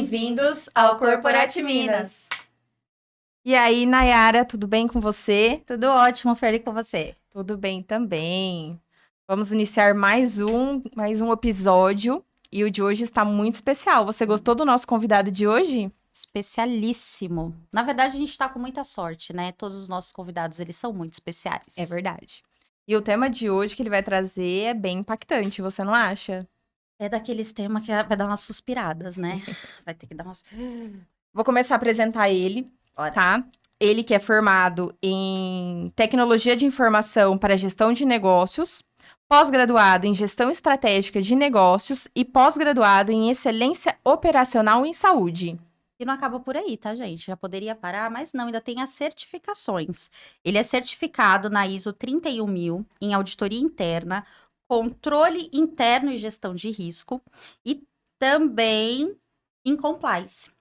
Bem-vindos ao Corporate Minas. E aí, Nayara, tudo bem com você? Tudo ótimo, Fer, e com você? Tudo bem também. Vamos iniciar mais um episódio e o de hoje está muito especial. Você gostou do nosso convidado de hoje? Especialíssimo. Na verdade, a gente tá com muita sorte, né? Todos os nossos convidados, eles são muito especiais. É verdade. E o tema de hoje que ele vai trazer é bem impactante, você não acha? É daqueles temas que vai dar umas suspiradas, né? Vai ter que dar umas... Vou começar a apresentar ele, Bora. tá? Ele que é formado em Tecnologia de Informação para Gestão de Negócios, pós-graduado em Gestão Estratégica de Negócios e pós-graduado em Excelência Operacional em Saúde. E não acaba por aí, tá, gente? Já poderia parar, mas não, ainda tem as certificações. Ele é certificado na ISO 31000 em auditoria interna, controle interno e gestão de risco e também em compliance.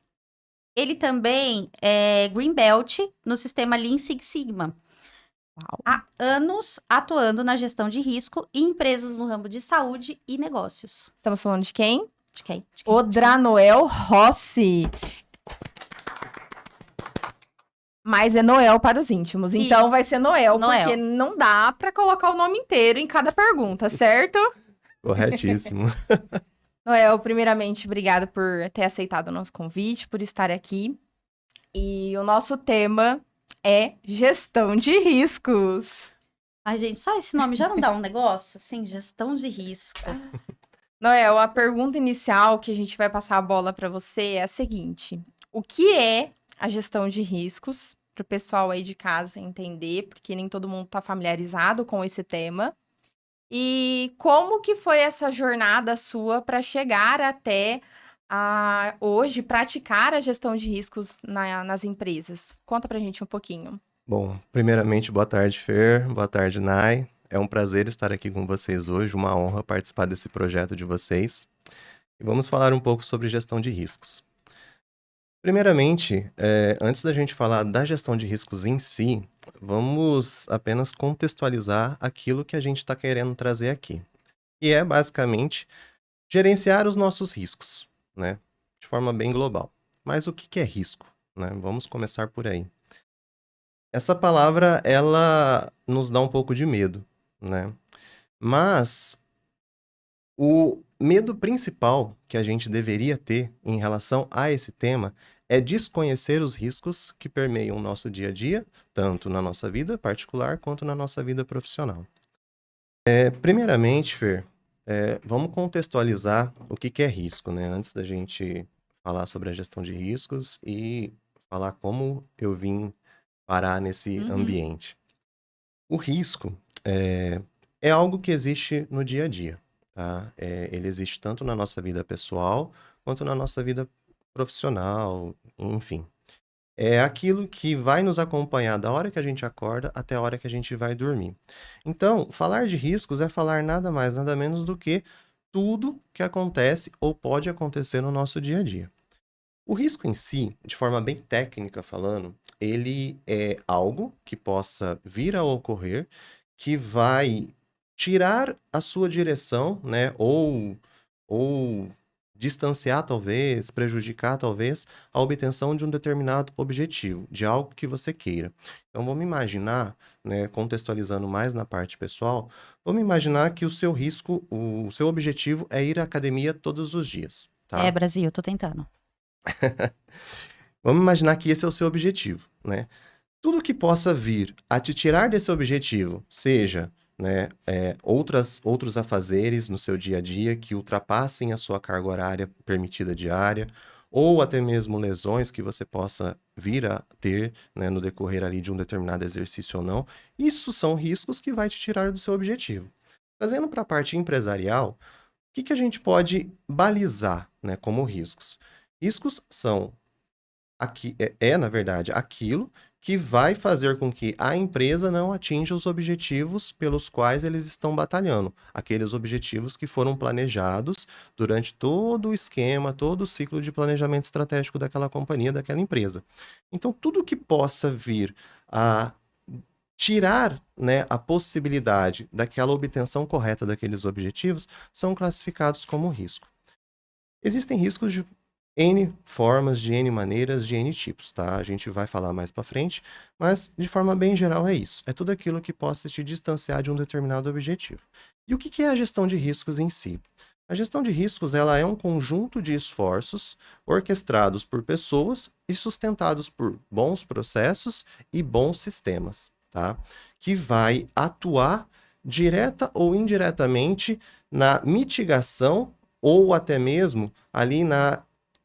Ele também é Green Belt no sistema Lean Six Sigma. Uau. Há anos atuando na gestão de risco em empresas no ramo de saúde e negócios. Estamos falando de quem? De quem? O Dranoel Rossi. Mas é Noel para os íntimos, então Isso. vai ser Noel, Noel. porque não dá para colocar o nome inteiro em cada pergunta, certo? Corretíssimo. Noel, primeiramente, obrigada por ter aceitado o nosso convite, por estar aqui. E o nosso tema é gestão de riscos. Ai, gente, só esse nome já não dá um negócio? Assim, gestão de risco. Noel, a pergunta inicial que a gente vai passar a bola para você é a seguinte: o que é a gestão de riscos? Para o pessoal aí de casa entender, porque nem todo mundo está familiarizado com esse tema. E como que foi essa jornada sua para chegar até hoje praticar a gestão de riscos nas empresas? Conta pra gente um pouquinho. Bom, primeiramente, boa tarde, Fer. Boa tarde, Nay. É um prazer estar aqui com vocês hoje, uma honra participar desse projeto de vocês. E vamos falar um pouco sobre gestão de riscos. Primeiramente, antes da gente falar da gestão de riscos em si, vamos apenas contextualizar aquilo que a gente está querendo trazer aqui. E é, basicamente, gerenciar os nossos riscos, né? De forma bem global. Mas o que é risco, né? Vamos começar por aí. Essa palavra, ela nos dá um pouco de medo, né? Mas o medo principal que a gente deveria ter em relação a esse tema é desconhecer os riscos que permeiam o nosso dia a dia, tanto na nossa vida particular quanto na nossa vida profissional. Primeiramente, Fer, vamos contextualizar o que é risco, né? Antes da gente falar sobre a gestão de riscos e falar como eu vim parar nesse ambiente. O risco é algo que existe no dia a dia, tá? Ele existe tanto na nossa vida pessoal quanto na nossa vida profissional, enfim. É aquilo que vai nos acompanhar da hora que a gente acorda até a hora que a gente vai dormir. Então, falar de riscos é falar nada mais, nada menos do que tudo que acontece ou pode acontecer no nosso dia a dia. O risco em si, de forma bem técnica falando, ele é algo que possa vir a ocorrer que vai tirar a sua direção, né? Ou distanciar, talvez, prejudicar, talvez, a obtenção de um determinado objetivo, de algo que você queira. Então, vamos imaginar, né, contextualizando mais na parte pessoal, vamos imaginar que o seu risco, o seu objetivo é ir à academia todos os dias, tá? Brasil, eu tô tentando. Vamos imaginar que esse é o seu objetivo, né? Tudo que possa vir a te tirar desse objetivo, seja, né, outros afazeres no seu dia a dia que ultrapassem a sua carga horária permitida diária, ou até mesmo lesões que você possa vir a ter, né, no decorrer ali de um determinado exercício ou não, isso são riscos que vai te tirar do seu objetivo. Trazendo para a parte empresarial, o que a gente pode balizar, né, como riscos? Riscos são, na verdade, aquilo que vai fazer com que a empresa não atinja os objetivos pelos quais eles estão batalhando. Aqueles objetivos que foram planejados durante todo o esquema, todo o ciclo de planejamento estratégico daquela companhia, daquela empresa. Então, tudo que possa vir a tirar, né, a possibilidade daquela obtenção correta daqueles objetivos são classificados como risco. Existem riscos de N formas, de N maneiras, de N tipos, tá? A gente vai falar mais para frente, mas de forma bem geral é isso. É tudo aquilo que possa te distanciar de um determinado objetivo. E o que é a gestão de riscos em si? A gestão de riscos, ela é um conjunto de esforços orquestrados por pessoas e sustentados por bons processos e bons sistemas, tá? Que vai atuar direta ou indiretamente na mitigação ou até mesmo ali na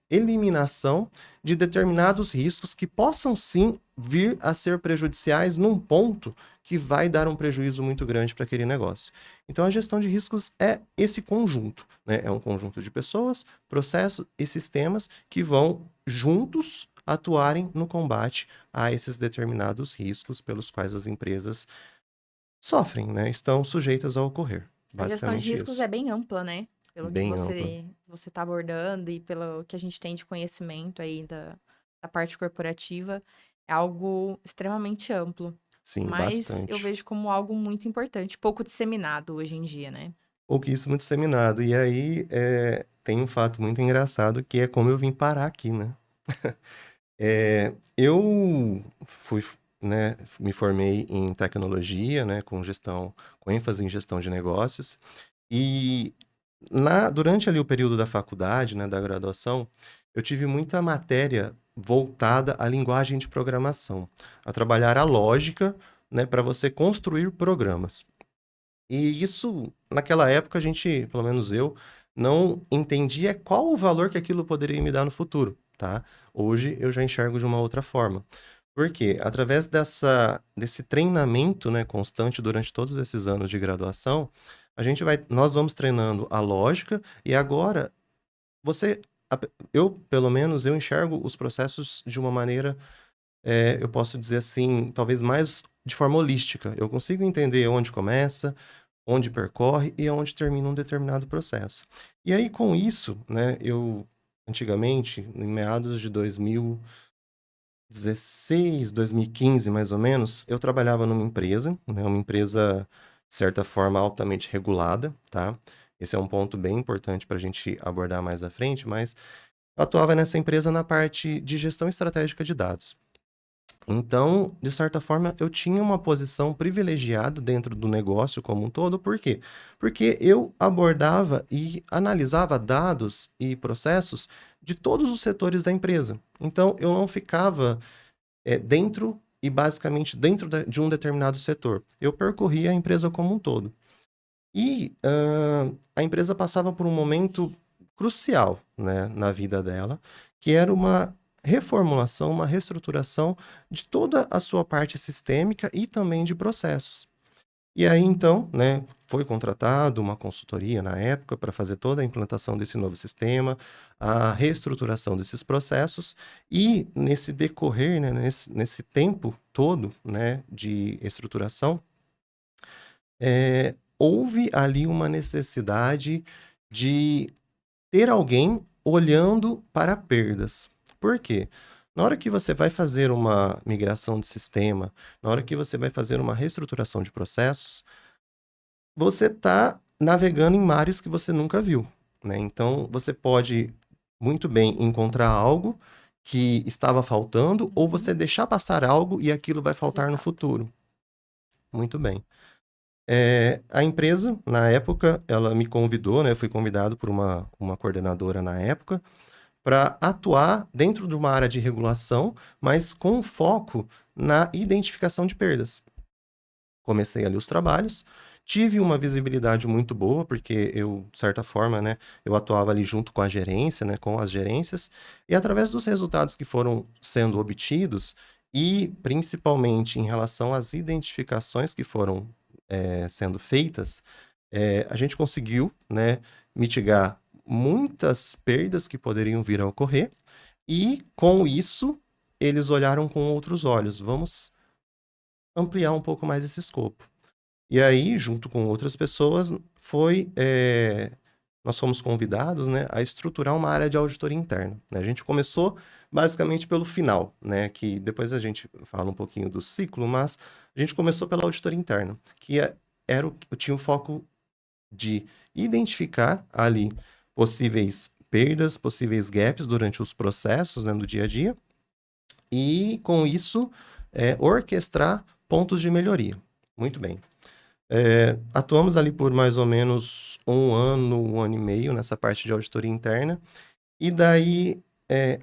eliminação de determinados riscos que possam sim vir a ser prejudiciais num ponto que vai dar um prejuízo muito grande para aquele negócio. Então, a gestão de riscos é esse conjunto, né? É um conjunto de pessoas, processos e sistemas que vão juntos atuarem no combate a esses determinados riscos pelos quais as empresas sofrem, né? Estão sujeitas a ocorrer. A gestão de Basicamente riscos isso. é bem ampla, né? Pelo que Bem ampla. você está abordando e pelo que a gente tem de conhecimento aí da parte corporativa, é algo extremamente amplo. Sim, Mas eu bastante. vejo como algo muito importante, pouco disseminado hoje em dia, né? Pouquíssimo disseminado. E aí, tem um fato muito engraçado que é como eu vim parar aqui, né? Eu fui, né, me formei em tecnologia, né, com ênfase em gestão de negócios. E durante ali o período da faculdade, né, da graduação, eu tive muita matéria voltada à linguagem de programação, a trabalhar a lógica, né, para você construir programas. E isso, naquela época, a gente, pelo menos eu, não entendia qual o valor que aquilo poderia me dar no futuro, tá? Hoje eu já enxergo de uma outra forma. Por quê? Através desse treinamento, né, constante durante todos esses anos de graduação, nós vamos treinando a lógica e agora você, eu, pelo menos, eu enxergo os processos de uma maneira, eu posso dizer assim, talvez mais de forma holística. Eu consigo entender onde começa, onde percorre e onde termina um determinado processo. E aí, com isso, né, eu, antigamente, em meados de 2016, 2015, mais ou menos, eu trabalhava numa empresa, né, uma empresa, de certa forma, altamente regulada, tá? Esse é um ponto bem importante para a gente abordar mais à frente, mas eu atuava nessa empresa na parte de gestão estratégica de dados. Então, de certa forma, eu tinha uma posição privilegiada dentro do negócio como um todo, por quê? Porque eu abordava e analisava dados e processos de todos os setores da empresa. Então, eu não ficava dentro e basicamente dentro de um determinado setor. Eu percorria a empresa como um todo. E a empresa passava por um momento crucial, né, na vida dela, que era uma reformulação, uma reestruturação de toda a sua parte sistêmica e também de processos. E aí, então, né, foi contratado uma consultoria na época para fazer toda a implantação desse novo sistema, a reestruturação desses processos, e nesse decorrer, né, nesse tempo todo, né, de estruturação, houve ali uma necessidade de ter alguém olhando para perdas. Por quê? Na hora que você vai fazer uma migração de sistema, na hora que você vai fazer uma reestruturação de processos, você está navegando em mares que você nunca viu, né? Então, você pode muito bem encontrar algo que estava faltando, ou Uhum. você deixar passar algo e aquilo vai Fazer faltar no falta. futuro. Muito bem. A empresa, na época, ela me convidou, né? Eu fui convidado por uma coordenadora na época, para atuar dentro de uma área de regulação, mas com foco na identificação de perdas. Comecei ali os trabalhos, tive uma visibilidade muito boa, porque eu, de certa forma, né, eu atuava ali junto com a gerência, né, com as gerências, e através dos resultados que foram sendo obtidos, e principalmente em relação às identificações que foram sendo feitas, a gente conseguiu, né, mitigar muitas perdas que poderiam vir a ocorrer, e com isso, eles olharam com outros olhos. Vamos ampliar um pouco mais esse escopo. E aí, junto com outras pessoas, nós fomos convidados, né, a estruturar uma área de auditoria interna, né? A gente começou basicamente pelo final, né, que depois a gente fala um pouquinho do ciclo, mas a gente começou pela auditoria interna, que tinha o foco de identificar ali possíveis perdas, possíveis gaps durante os processos, né, do dia a dia, e com isso orquestrar pontos de melhoria. Muito bem. Atuamos ali por mais ou menos um ano e meio nessa parte de auditoria interna, e daí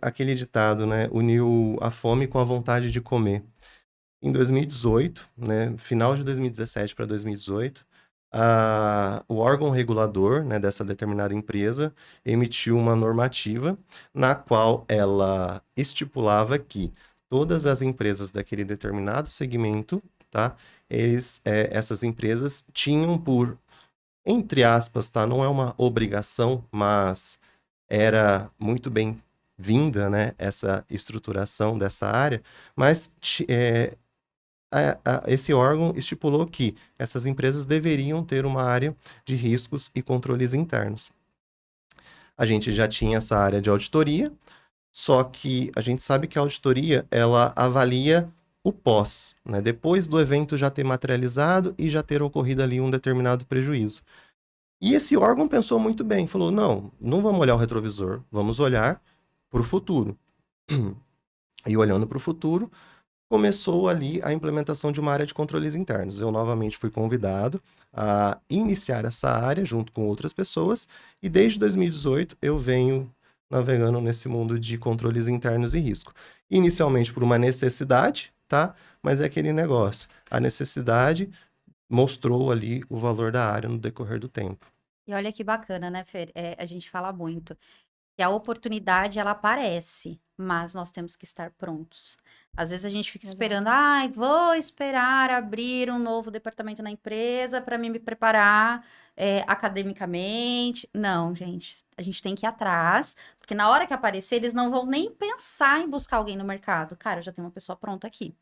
aquele ditado, né, uniu a fome com a vontade de comer. Em 2018, né, final de 2017 para 2018, o órgão regulador, né, dessa determinada empresa emitiu uma normativa na qual ela estipulava que todas as empresas daquele determinado segmento, tá, essas empresas tinham por, entre aspas, tá, não é uma obrigação, mas era muito bem-vinda, né, essa estruturação dessa área, mas esse órgão estipulou que essas empresas deveriam ter uma área de riscos e controles internos. A gente já tinha essa área de auditoria, só que a gente sabe que a auditoria, ela avalia o pós, né? Depois do evento já ter materializado e já ter ocorrido ali um determinado prejuízo. E esse órgão pensou muito bem, falou, não vamos olhar o retrovisor, vamos olhar para o futuro. E olhando para o futuro, começou ali a implementação de uma área de controles internos. Eu novamente fui convidado a iniciar essa área junto com outras pessoas e desde 2018 eu venho navegando nesse mundo de controles internos e risco. Inicialmente por uma necessidade, tá? Mas é aquele negócio. A necessidade mostrou ali o valor da área no decorrer do tempo. E olha que bacana, né, Fer? A gente fala muito que a oportunidade, ela aparece, mas nós temos que estar prontos. Às vezes a gente fica esperando, vou esperar abrir um novo departamento na empresa para me preparar academicamente. Não, gente, a gente tem que ir atrás, porque na hora que aparecer, eles não vão nem pensar em buscar alguém no mercado. Cara, eu já tenho uma pessoa pronta aqui.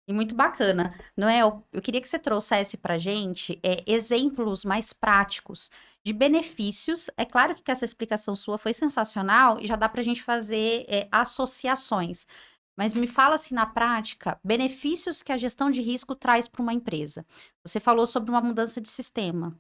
E muito bacana, não é? Eu queria que você trouxesse para gente exemplos mais práticos de benefícios. É claro que essa explicação sua foi sensacional e já dá para a gente fazer associações. Mas me fala assim, na prática, benefícios que a gestão de risco traz para uma empresa. Você falou sobre uma mudança de sistema.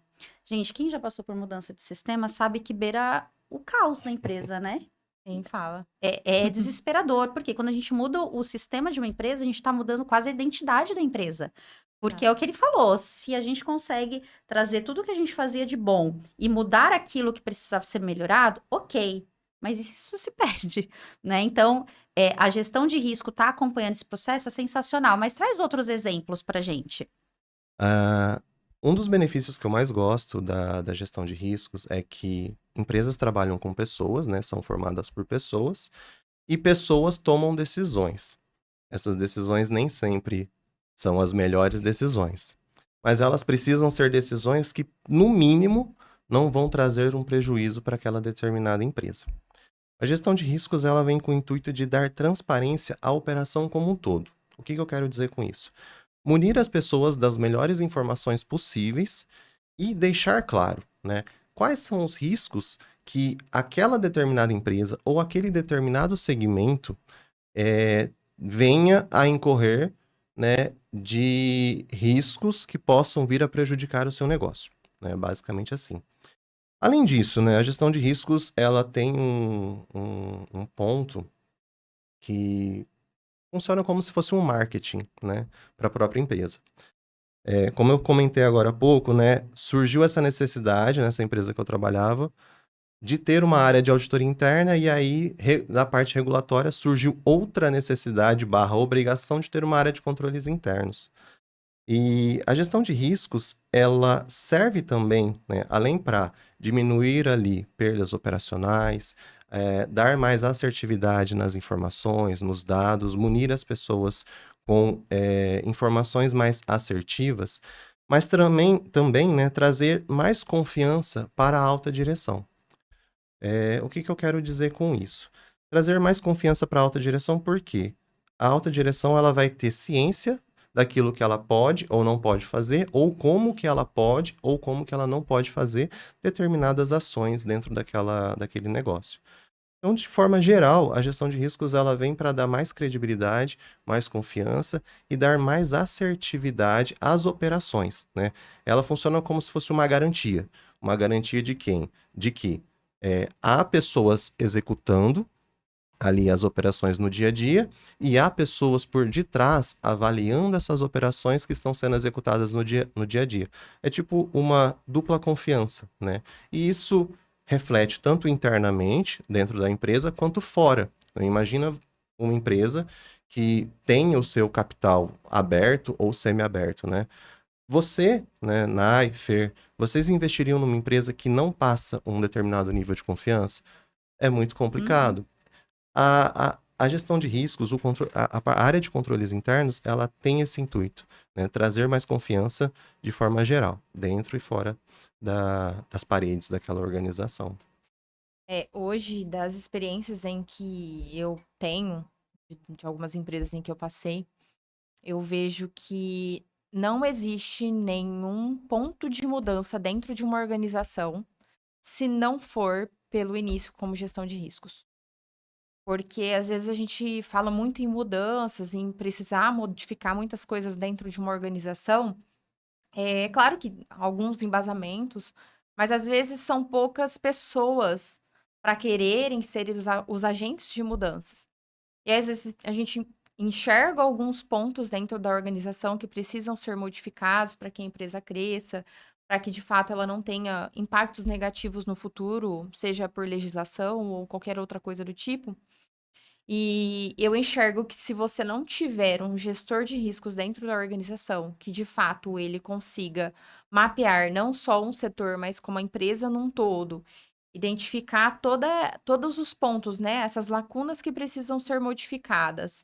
Gente, quem já passou por mudança de sistema sabe que beira o caos na empresa, né? Quem fala? É desesperador, porque quando a gente muda o sistema de uma empresa, a gente está mudando quase a identidade da empresa. Porque é o que ele falou, se a gente consegue trazer tudo que a gente fazia de bom e mudar aquilo que precisava ser melhorado, ok. Mas isso se perde, né? Então, a gestão de risco tá acompanhando esse processo é sensacional. Mas traz outros exemplos para gente. Um dos benefícios que eu mais gosto da gestão de riscos é que empresas trabalham com pessoas, né? São formadas por pessoas, e pessoas tomam decisões. Essas decisões nem sempre são as melhores decisões, mas elas precisam ser decisões que, no mínimo, não vão trazer um prejuízo para aquela determinada empresa. A gestão de riscos ela vem com o intuito de dar transparência à operação como um todo. O que eu quero dizer com isso? Munir as pessoas das melhores informações possíveis e deixar claro, né, quais são os riscos que aquela determinada empresa ou aquele determinado segmento venha a incorrer, né, de riscos que possam vir a prejudicar o seu negócio, né, basicamente assim. Além disso, né, a gestão de riscos ela tem um ponto que funciona como se fosse um marketing, né, para a própria empresa. Como eu comentei agora há pouco, né, surgiu essa necessidade nessa empresa que eu trabalhava de ter uma área de auditoria interna e aí, da parte regulatória, surgiu outra necessidade / obrigação de ter uma área de controles internos. E a gestão de riscos, ela serve também, né, além para diminuir ali perdas operacionais, dar mais assertividade nas informações, nos dados, munir as pessoas com informações mais assertivas, mas também né, trazer mais confiança para a alta direção. O que eu quero dizer com isso? Trazer mais confiança para a alta direção, porque a alta direção ela vai ter ciência daquilo que ela pode ou não pode fazer, ou como que ela pode ou como que ela não pode fazer determinadas ações dentro daquele negócio. Então, de forma geral, a gestão de riscos ela vem para dar mais credibilidade, mais confiança e dar mais assertividade às operações, né? Ela funciona como se fosse uma garantia. Uma garantia de quem? De que Há pessoas executando ali as operações no dia a dia e há pessoas por detrás avaliando essas operações que estão sendo executadas no dia a dia. É tipo uma dupla confiança, né? E isso reflete tanto internamente dentro da empresa quanto fora. Então, imagina uma empresa que tem o seu capital aberto ou semi-aberto, né? Você, né, Nai, Fer, vocês investiriam numa empresa que não passa um determinado nível de confiança? É muito Uhum. complicado. A gestão de riscos, a área de controles internos, ela tem esse intuito, né? Trazer mais confiança de forma geral, dentro e fora das paredes daquela organização. Hoje, das experiências em que eu tenho, de algumas empresas em que eu passei, eu vejo que não existe nenhum ponto de mudança dentro de uma organização se não for pelo início como gestão de riscos. Porque às vezes a gente fala muito em mudanças, em precisar modificar muitas coisas dentro de uma organização. É claro que alguns embasamentos, mas às vezes são poucas pessoas para quererem ser os agentes de mudanças. E às vezes a gente enxerga alguns pontos dentro da organização que precisam ser modificados para que a empresa cresça, para que de fato ela não tenha impactos negativos no futuro, seja por legislação ou qualquer outra coisa do tipo. E eu enxergo que se você não tiver um gestor de riscos dentro da organização, que de fato ele consiga mapear não só um setor, mas como a empresa num todo, identificar todos os pontos, né? Essas lacunas que precisam ser modificadas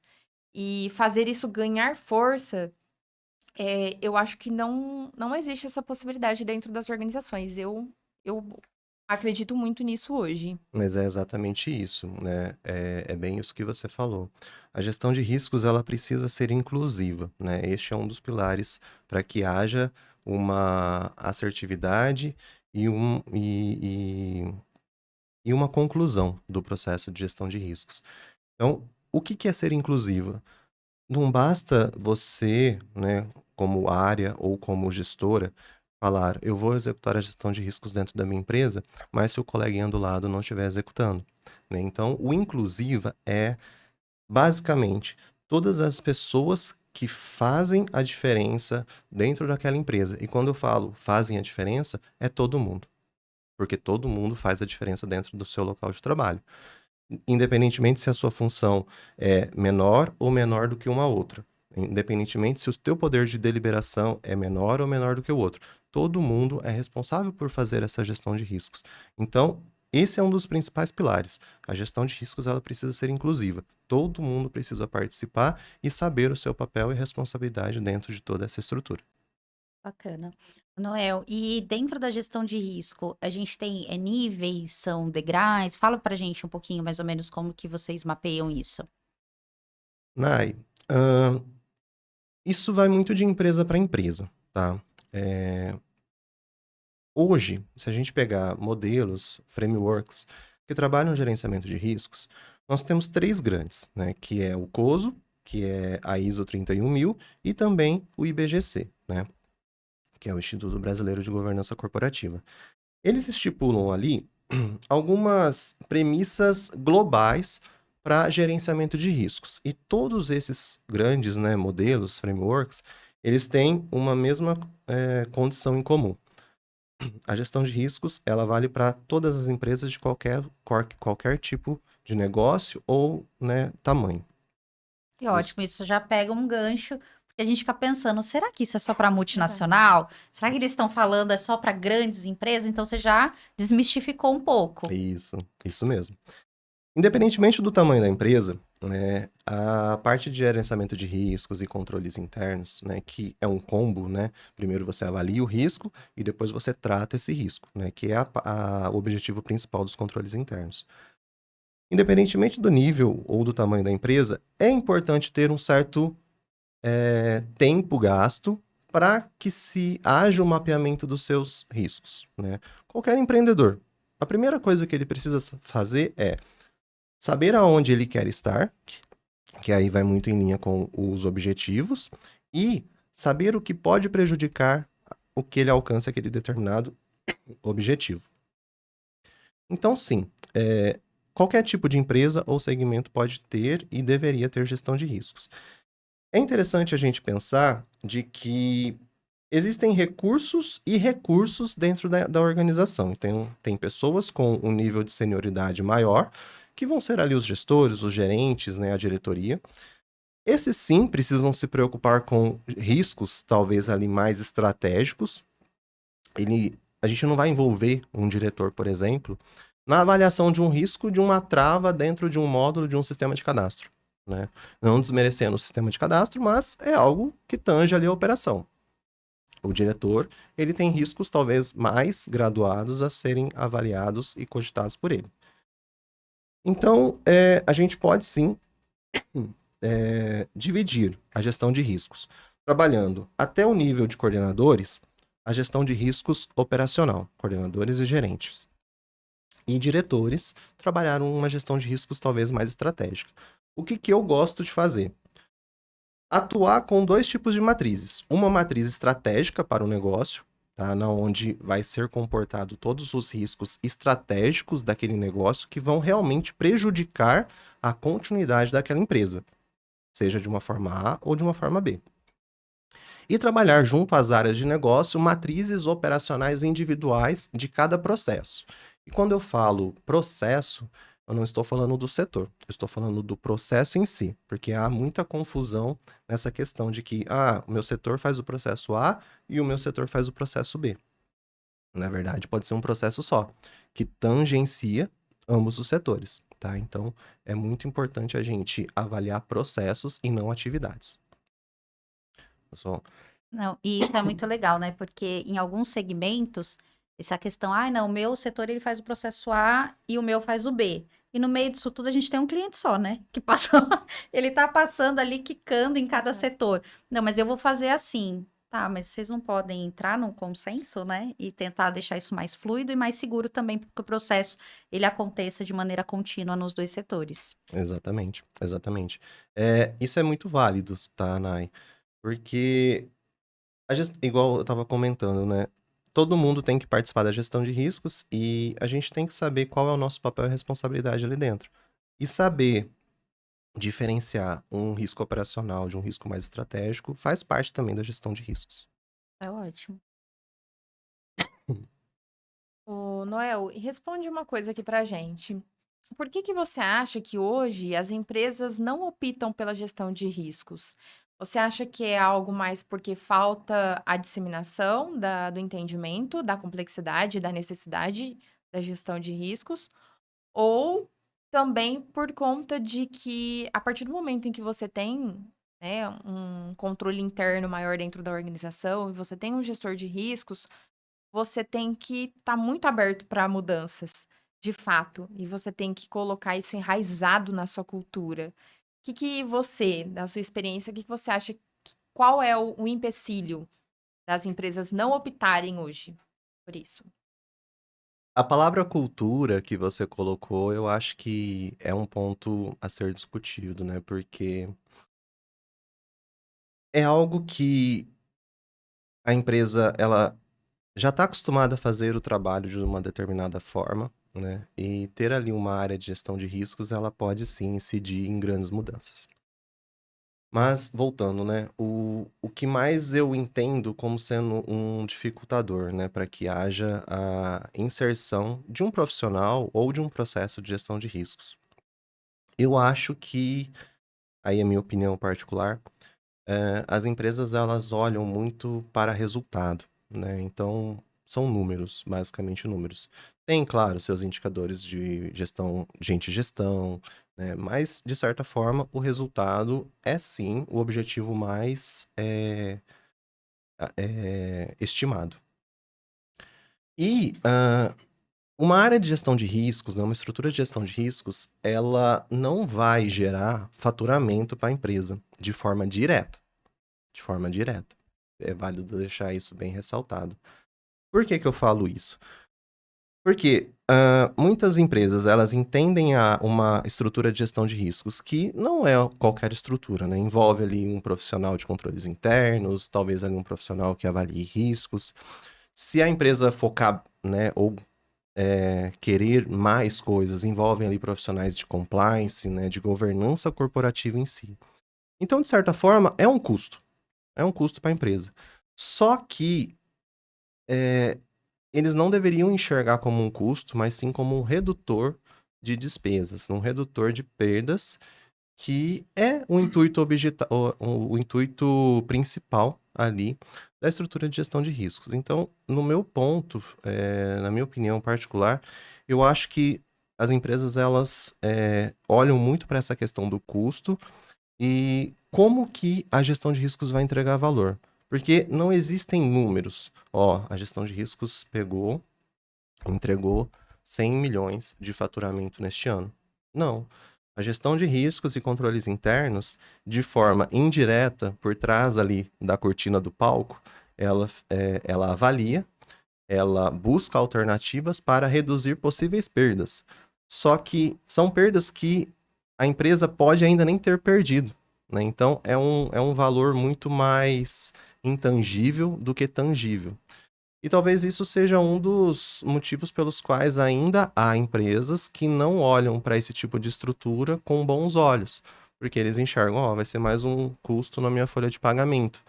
e fazer isso ganhar força, eu acho que não existe essa possibilidade dentro das organizações. Eu acredito muito nisso hoje. Mas é exatamente isso, né? É bem isso que você falou. A gestão de riscos, ela precisa ser inclusiva, né? Este é um dos pilares para que haja uma assertividade e uma conclusão do processo de gestão de riscos. Então, o que que é ser inclusiva? Não basta você, né, como área ou como gestora, falar, eu vou executar a gestão de riscos dentro da minha empresa, mas se o coleguinha do lado não estiver executando, né? Então, o inclusiva é, basicamente, todas as pessoas que fazem a diferença dentro daquela empresa. E quando eu falo fazem a diferença, é todo mundo. Porque todo mundo faz a diferença dentro do seu local de trabalho, independentemente se a sua função é menor ou menor do que uma outra, independentemente se o teu poder de deliberação é menor ou menor do que o outro. Todo mundo é responsável por fazer essa gestão de riscos. Então, esse é um dos principais pilares. A gestão de riscos ela precisa ser inclusiva. Todo mundo precisa participar e saber o seu papel e responsabilidade dentro de toda essa estrutura. Bacana. Noel, e dentro da gestão de risco, a gente tem níveis, são degraus? Fala pra gente um pouquinho mais ou menos como que vocês mapeiam isso. Nai, ahn, isso vai muito de empresa para empresa, tá? É, Hoje, se a gente pegar modelos, frameworks que trabalham no gerenciamento de riscos, nós temos três grandes, né? Que é o COSO, que é a ISO 31000 e também o IBGC, né? Que é o Instituto Brasileiro de Governança Corporativa. Eles estipulam ali algumas premissas globais para gerenciamento de riscos. E todos esses grandes, né, modelos, frameworks, eles têm uma mesma condição em comum. A gestão de riscos, ela vale para todas as empresas de qualquer tipo de negócio ou, né, tamanho. Que Você- ótimo, isso já pega um gancho, porque a gente fica pensando, será que isso é só para Exato. multinacional? Será que eles estão falando é só para grandes empresas? Então você já desmistificou um pouco. isso mesmo. Independentemente do tamanho da empresa, né, a parte de gerenciamento de riscos e controles internos, né, que é um combo, né, primeiro você avalia o risco e depois você trata esse risco, né, que é o objetivo principal dos controles internos. Independentemente do nível ou do tamanho da empresa, é importante ter um certo tempo gasto para que se haja o mapeamento dos seus riscos, né? Qualquer empreendedor, a primeira coisa que ele precisa fazer é saber aonde ele quer estar, que aí vai muito em linha com os objetivos, e saber o que pode prejudicar o que ele alcança aquele determinado objetivo. Então, sim, qualquer tipo de empresa ou segmento pode ter e deveria ter gestão de riscos. É interessante a gente pensar de que existem recursos e recursos dentro da organização. Então, tem pessoas com um nível de senioridade maior, que vão ser ali os gestores, os gerentes, né, a diretoria. Esses sim precisam se preocupar com riscos, talvez ali mais estratégicos. A gente não vai envolver um diretor, por exemplo, na avaliação de um risco de uma trava dentro de um módulo de um sistema de cadastro, né? Não desmerecendo o sistema de cadastro, mas é algo que tange ali a operação. O diretor, ele tem riscos talvez mais graduados a serem avaliados e cogitados por ele. Então, a gente pode sim dividir a gestão de riscos, trabalhando até o nível de coordenadores, a gestão de riscos operacional, coordenadores e gerentes. E diretores trabalharam uma gestão de riscos talvez mais estratégica. O que eu gosto de fazer? Atuar com dois tipos de matrizes. Uma matriz estratégica para o negócio, tá? Na onde vai ser comportado todos os riscos estratégicos daquele negócio que vão realmente prejudicar a continuidade daquela empresa, seja de uma forma A ou de uma forma B. E trabalhar junto às áreas de negócio matrizes operacionais individuais de cada processo. E quando eu falo processo, eu não estou falando do setor, eu estou falando do processo em si, porque há muita confusão nessa questão de que, o meu setor faz o processo A e o meu setor faz o processo B. Na verdade, pode ser um processo só, que tangencia ambos os setores, tá? Então, é muito importante a gente avaliar processos e não atividades. Só Não, e isso é muito legal, né? Porque em alguns segmentos, essa questão, não, o meu setor ele faz o processo A e o meu faz o B. E no meio disso tudo a gente tem um cliente só, né? Que passou, ele tá passando ali, quicando em cada Exato. setor. Não, mas eu vou fazer assim. Tá, mas vocês não podem entrar num consenso, né? E tentar deixar isso mais fluido e mais seguro também, porque o processo ele aconteça de maneira contínua nos dois setores. Exatamente, exatamente. Isso é muito válido, tá, Nai? Porque, igual eu estava comentando, né? Todo mundo tem que participar da gestão de riscos e a gente tem que saber qual é o nosso papel e responsabilidade ali dentro. E saber diferenciar um risco operacional de um risco mais estratégico faz parte também da gestão de riscos. É ótimo. Ô, Noel, responde uma coisa aqui pra gente. Por que que você acha que hoje as empresas não optam pela gestão de riscos? Você acha que é algo mais porque falta a disseminação do entendimento, da complexidade, da necessidade da gestão de riscos? Ou também por conta de que, a partir do momento em que você tem, né, um controle interno maior dentro da organização e você tem um gestor de riscos, você tem que estar muito aberto para mudanças, de fato, e você tem que colocar isso enraizado na sua cultura. Que você, da sua experiência, o que que você acha, qual é o empecilho das empresas não optarem hoje por isso? A palavra cultura que você colocou, eu acho que é um ponto a ser discutido, né? Porque é algo que a empresa, ela já está acostumada a fazer o trabalho de uma determinada forma, né? E ter ali uma área de gestão de riscos, ela pode sim incidir em grandes mudanças. Mas, voltando, né? O que mais eu entendo como sendo um dificultador, né? Para que haja a inserção de um profissional ou de um processo de gestão de riscos. Eu acho que, aí é a minha opinião particular, as empresas elas olham muito para resultado, né? Então, são números, basicamente números. Tem, claro, seus indicadores de gestão, gente gestão, né? Mas, de certa forma, o resultado é sim o objetivo mais estimado. E uma área de gestão de riscos, né, uma estrutura de gestão de riscos, ela não vai gerar faturamento para a empresa de forma direta. De forma direta. É válido deixar isso bem ressaltado. Por que que eu falo isso? Porque muitas empresas, elas entendem uma estrutura de gestão de riscos, que não é qualquer estrutura, né? Envolve ali um profissional de controles internos, talvez ali um profissional que avalie riscos. Se a empresa focar, né, ou querer mais coisas, envolvem ali profissionais de compliance, né, de governança corporativa em si. Então, de certa forma, é um custo para a empresa. Só que eles não deveriam enxergar como um custo, mas sim como um redutor de despesas, um redutor de perdas, que é o intuito, o intuito principal ali da estrutura de gestão de riscos. Então, no meu ponto, na minha opinião particular, eu acho que as empresas elas olham muito para essa questão do custo e como que a gestão de riscos vai entregar valor. Porque não existem números. Ó, a gestão de riscos entregou 100 milhões de faturamento neste ano. Não. A gestão de riscos e controles internos, de forma indireta, por trás ali da cortina do palco, ela avalia, ela busca alternativas para reduzir possíveis perdas. Só que são perdas que a empresa pode ainda nem ter perdido, né? Então, é um valor muito mais intangível do que tangível. E talvez isso seja um dos motivos pelos quais ainda há empresas que não olham para esse tipo de estrutura com bons olhos, porque eles enxergam, ó, vai ser mais um custo na minha folha de pagamento.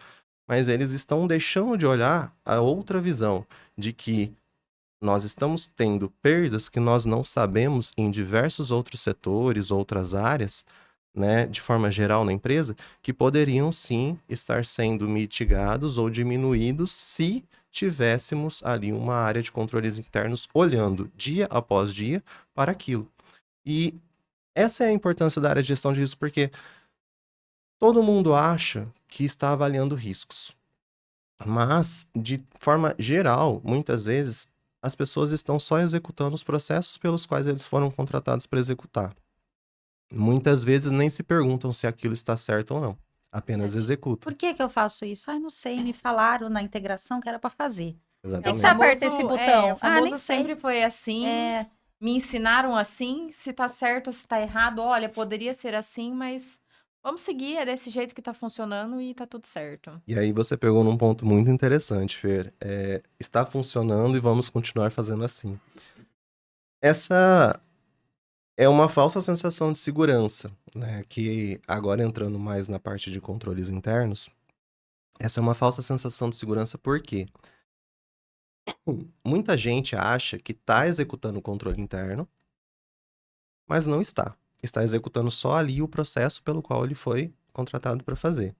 Mas eles estão deixando de olhar a outra visão, de que nós estamos tendo perdas que nós não sabemos em diversos outros setores, outras áreas, né, de forma geral na empresa, que poderiam sim estar sendo mitigados ou diminuídos se tivéssemos ali uma área de controles internos olhando dia após dia para aquilo. E essa é a importância da área de gestão de risco, porque todo mundo acha que está avaliando riscos. Mas, de forma geral, muitas vezes, as pessoas estão só executando os processos pelos quais eles foram contratados para executar. Muitas vezes nem se perguntam se aquilo está certo ou não. Apenas executam. Por que que eu faço isso? Ai, não sei, me falaram na integração que era para fazer. Por que que você Exatamente. aperta esse botão? O famoso nem sei. sempre foi assim. É, Me ensinaram assim, se tá certo ou se tá errado. Olha, poderia ser assim, mas vamos seguir, é desse jeito que tá funcionando e tá tudo certo. E aí você pegou num ponto muito interessante, Fer. Está funcionando e vamos continuar fazendo assim. Essa é uma falsa sensação de segurança, né? Que agora entrando mais na parte de controles internos, essa é uma falsa sensação de segurança por quê? Muita gente acha que está executando o controle interno, mas não está. Está executando só ali o processo pelo qual ele foi contratado para fazer.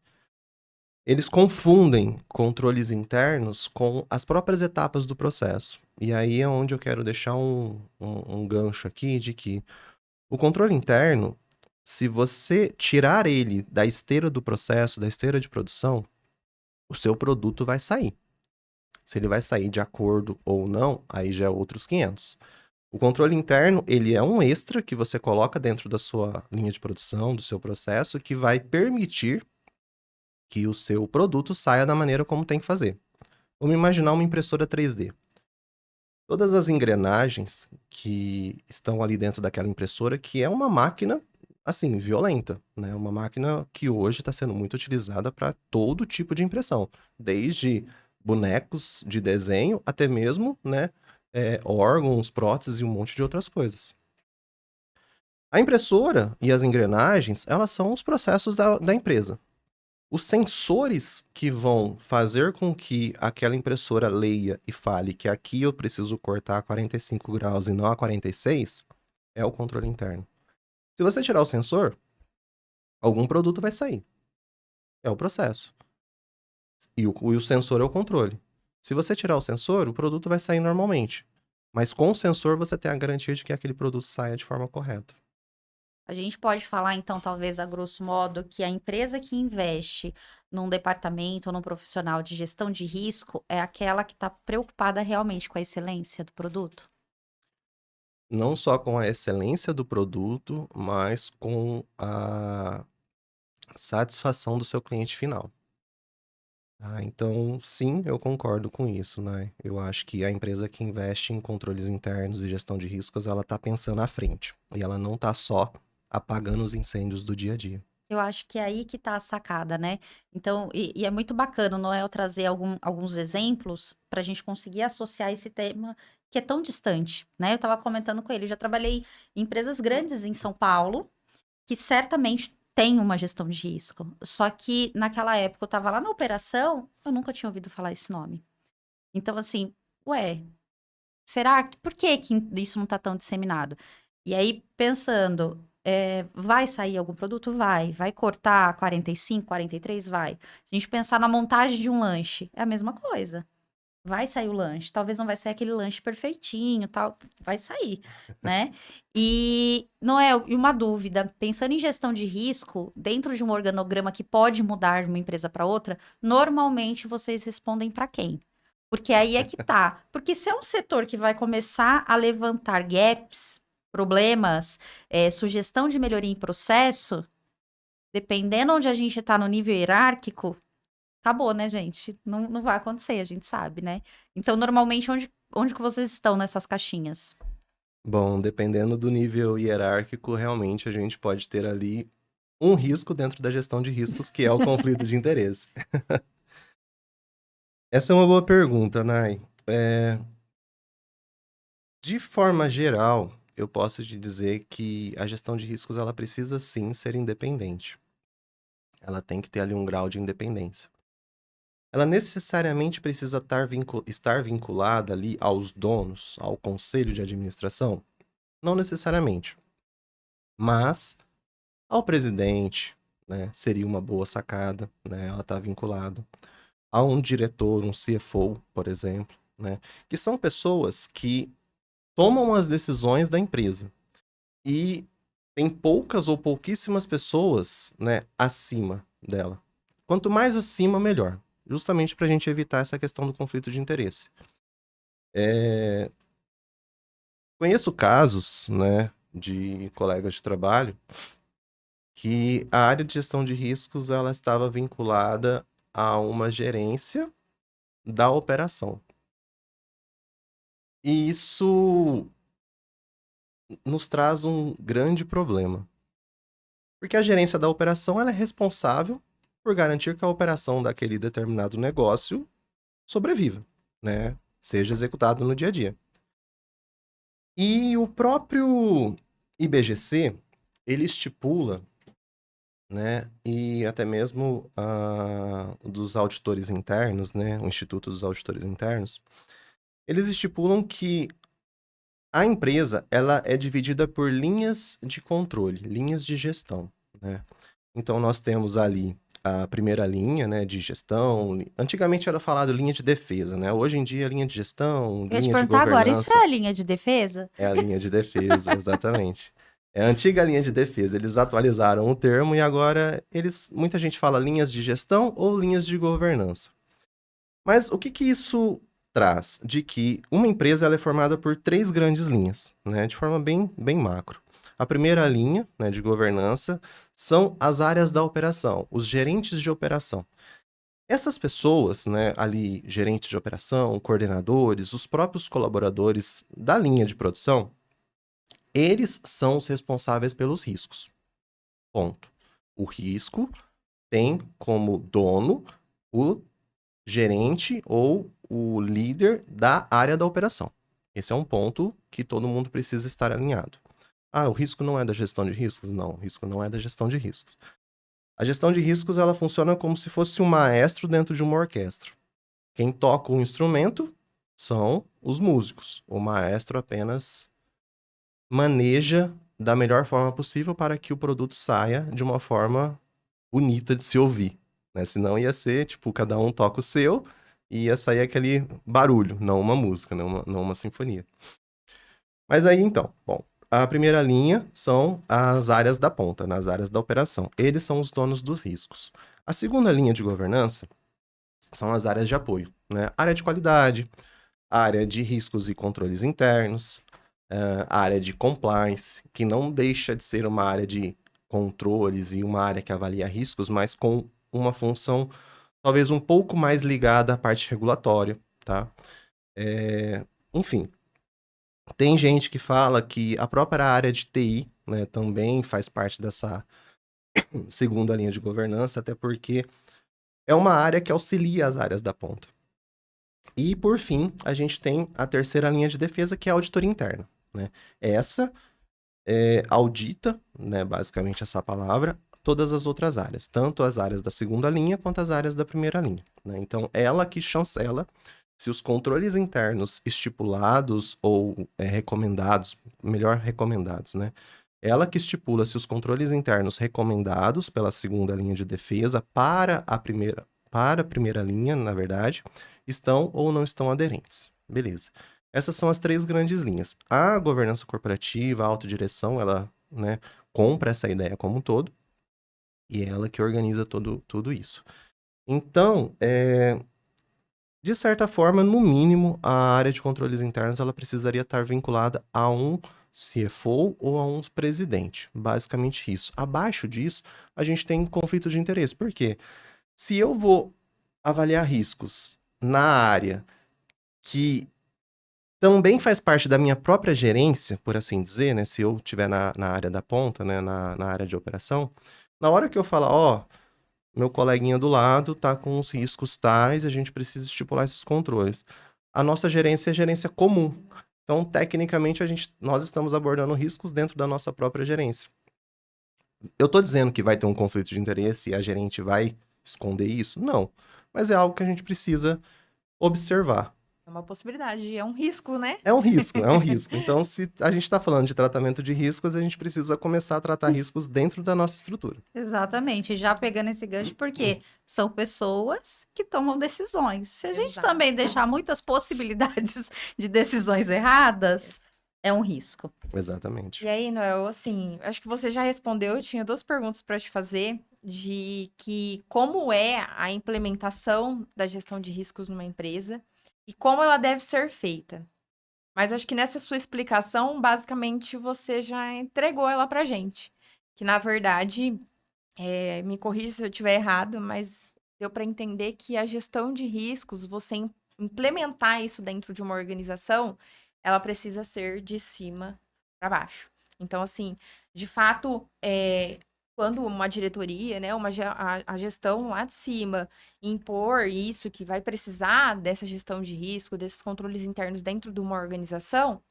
Eles confundem controles internos com as próprias etapas do processo. E aí é onde eu quero deixar um gancho aqui de que o controle interno, se você tirar ele da esteira do processo, da esteira de produção, o seu produto vai sair. Se ele vai sair de acordo ou não, aí já é outros 500. O controle interno, ele é um extra que você coloca dentro da sua linha de produção, do seu processo, que vai permitir que o seu produto saia da maneira como tem que fazer. Vamos imaginar uma impressora 3D. Todas as engrenagens que estão ali dentro daquela impressora, que é uma máquina, assim, violenta, né? Uma máquina que hoje está sendo muito utilizada para todo tipo de impressão, desde bonecos de desenho até mesmo, né, órgãos, próteses e um monte de outras coisas. A impressora e as engrenagens, elas são os processos da empresa. Os sensores que vão fazer com que aquela impressora leia e fale que aqui eu preciso cortar a 45 graus e não a 46, é o controle interno. Se você tirar o sensor, algum produto vai sair. É o processo. E o sensor é o controle. Se você tirar o sensor, o produto vai sair normalmente. Mas com o sensor você tem a garantia de que aquele produto saia de forma correta. a gente pode falar, então, talvez a grosso modo, que a empresa que investe num departamento ou num profissional de gestão de risco é aquela que está preocupada realmente com a excelência do produto. Não só com a excelência do produto, mas com a satisfação do seu cliente final. Então, sim, eu concordo com isso, né? Eu acho que a empresa que investe em controles internos e gestão de riscos, ela tá pensando à frente. E ela não tá só apagando os incêndios do dia a dia. Eu acho que é aí que tá a sacada, né? Então, e é muito bacana, Noel, trazer alguns exemplos para a gente conseguir associar esse tema que é tão distante, né? Eu estava comentando com ele, eu já trabalhei em empresas grandes em São Paulo, que certamente tem uma gestão de risco. Só que naquela época eu estava lá na operação, eu nunca tinha ouvido falar esse nome. Então, assim, ué, será que por que que isso não está tão disseminado? E aí, pensando, vai sair algum produto? Vai cortar 45, 43? Vai. Se a gente pensar na montagem de um lanche, é a mesma coisa. Vai sair o lanche. Talvez não vai sair aquele lanche perfeitinho, tal. Vai sair, né? E, Noel, e uma dúvida. Pensando em gestão de risco, dentro de um organograma que pode mudar de uma empresa para outra, normalmente vocês respondem para quem? Porque aí é que tá. Porque se é um setor que vai começar a levantar gaps, problemas, sugestão de melhoria em processo, dependendo onde a gente tá no nível hierárquico, acabou, né, gente? Não, não vai acontecer, a gente sabe, né? Então, normalmente, onde que vocês estão nessas caixinhas? Bom, dependendo do nível hierárquico, realmente a gente pode ter ali um risco dentro da gestão de riscos, que é o conflito de interesse. Essa é uma boa pergunta, Nai. De forma geral, eu posso te dizer que a gestão de riscos ela precisa sim ser independente. Ela tem que ter ali um grau de independência. Ela necessariamente precisa estar vinculada ali aos donos, ao conselho de administração? Não necessariamente. Mas ao presidente, né, seria uma boa sacada, né, ela está vinculada. A um diretor, um CFO, por exemplo, né, que são pessoas que tomam as decisões da empresa. E tem poucas ou pouquíssimas pessoas, né, acima dela. Quanto mais acima, melhor. Justamente para a gente evitar essa questão do conflito de interesse. Conheço casos, né, de colegas de trabalho que a área de gestão de riscos ela estava vinculada a uma gerência da operação. E isso nos traz um grande problema. Porque a gerência da operação ela é responsável por garantir que a operação daquele determinado negócio sobreviva, né? Seja executado no dia a dia. E o próprio IBGC, ele estipula, né, e até mesmo dos auditores internos, né, o Instituto dos Auditores Internos, eles estipulam que a empresa ela é dividida por linhas de controle, linhas de gestão, né? Então nós temos ali a primeira linha, né, de gestão. Antigamente era falado linha de defesa, né? Hoje em dia linha de gestão, Eu ia te linha de perguntar agora, isso é governança a linha de defesa? é a linha de defesa, exatamente. É a antiga linha de defesa. Eles atualizaram o termo e agora muita gente fala linhas de gestão ou linhas de governança. Mas o que que isso traz? De que uma empresa ela é formada por 3 grandes linhas, né? De forma bem macro. A primeira linha, né, de governança são as áreas da operação, os gerentes de operação. Essas pessoas, né, ali, gerentes de operação, coordenadores, os próprios colaboradores da linha de produção, eles são os responsáveis pelos riscos. Ponto. O risco tem como dono o gerente ou o líder da área da operação. Esse é um ponto que todo mundo precisa estar alinhado. Ah, o risco não é da gestão de riscos? Não, o risco não é da gestão de riscos. A gestão de riscos, ela funciona como se fosse um maestro dentro de uma orquestra. Quem toca o instrumento são os músicos. O maestro apenas maneja da melhor forma possível para que o produto saia de uma forma bonita de se ouvir, né? Senão ia ser, tipo, cada um toca o seu e ia sair aquele barulho, não uma música, não uma sinfonia. Mas aí, então, bom, a primeira linha são as áreas da ponta, nas áreas da operação. Eles são os donos dos riscos. A segunda linha de governança são as áreas de apoio, né? Área de qualidade, área de riscos e controles internos, a área de compliance, que não deixa de ser uma área de controles e uma área que avalia riscos, mas com uma função talvez um pouco mais ligada à parte regulatória, tá? Enfim, tem gente que fala que a própria área de TI, né, também faz parte dessa segunda linha de governança, até porque é uma área que auxilia as áreas da ponta. E, por fim, a gente tem a terceira linha de defesa, que é a auditoria interna, né? Essa audita, né, basicamente essa palavra, todas as outras áreas, tanto as áreas da segunda linha quanto as áreas da primeira linha, né? Então, ela que chancela se os controles internos estipulados ou recomendados, melhor recomendados, né? Ela que estipula se os controles internos recomendados pela segunda linha de defesa para a primeira linha, na verdade, estão ou não estão aderentes. Beleza. Essas são as três grandes linhas. A governança corporativa, a autodireção, ela, né, compra essa ideia como um todo e é ela que organiza tudo isso. Então, de certa forma, no mínimo, a área de controles internos ela precisaria estar vinculada a um CFO ou a um presidente. Basicamente isso. Abaixo disso, a gente tem conflito de interesse. Por quê? Se eu vou avaliar riscos na área que também faz parte da minha própria gerência, por assim dizer, né? Se eu estiver na área da ponta, né? Na área de operação, na hora que eu falar, ó, meu coleguinha do lado tá com os riscos tais, a gente precisa estipular esses controles. A nossa gerência é gerência comum. Então, tecnicamente, nós estamos abordando riscos dentro da nossa própria gerência. Eu tô dizendo que vai ter um conflito de interesse e a gerente vai esconder isso? Não. Mas é algo que a gente precisa observar. É uma possibilidade, é um risco, né? É um risco, é um risco. Então, se a gente está falando de tratamento de riscos, a gente precisa começar a tratar riscos dentro da nossa estrutura. Exatamente, já pegando esse gancho, porque são pessoas que tomam decisões. Se a gente Exato. também deixar muitas possibilidades de decisões erradas, é um risco. Exatamente. E aí, Noel, assim, acho que você já respondeu. Eu tinha duas perguntas para te fazer de que como é a implementação da gestão de riscos numa empresa e como ela deve ser feita. Mas acho que nessa sua explicação, basicamente, você já entregou ela pra gente. Que, na verdade, me corrija se eu estiver errado, mas deu para entender que a gestão de riscos, você implementar isso dentro de uma organização, ela precisa ser de cima para baixo. Então, assim, de fato, quando uma diretoria, né, a gestão lá de cima impor isso, que vai precisar dessa gestão de risco, desses controles internos dentro de uma organização,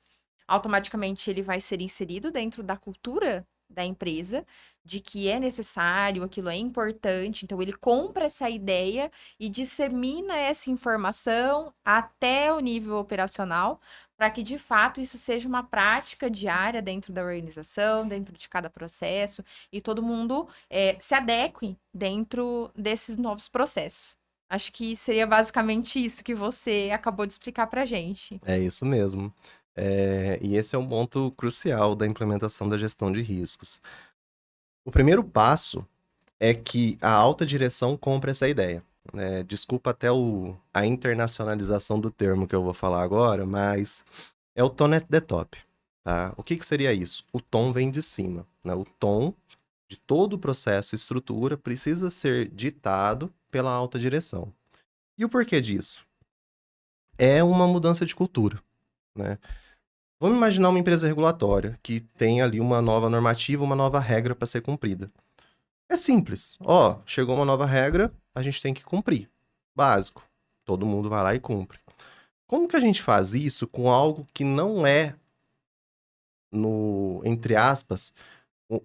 automaticamente ele vai ser inserido dentro da cultura da empresa, de que é necessário, aquilo é importante, então ele compra essa ideia e dissemina essa informação até o nível operacional, para que de fato isso seja uma prática diária dentro da organização, dentro de cada processo, e todo mundo se adeque dentro desses novos processos. Acho que seria basicamente isso que você acabou de explicar para gente. É isso mesmo. E esse é um ponto crucial da implementação da gestão de riscos. O primeiro passo é que a alta direção compra essa ideia. Desculpa até a internacionalização do termo que eu vou falar agora, mas é o tone at the top. Tá? O que seria isso? O tom vem de cima. Né? O tom de todo o processo e estrutura precisa ser ditado pela alta direção. E o porquê disso? É uma mudança de cultura. Né? Vamos imaginar uma empresa regulatória que tem ali uma nova normativa, uma nova regra para ser cumprida. É simples. Ó, chegou uma nova regra, a gente tem que cumprir. Básico. Todo mundo vai lá e cumpre. Como que a gente faz isso com algo que não é, entre aspas,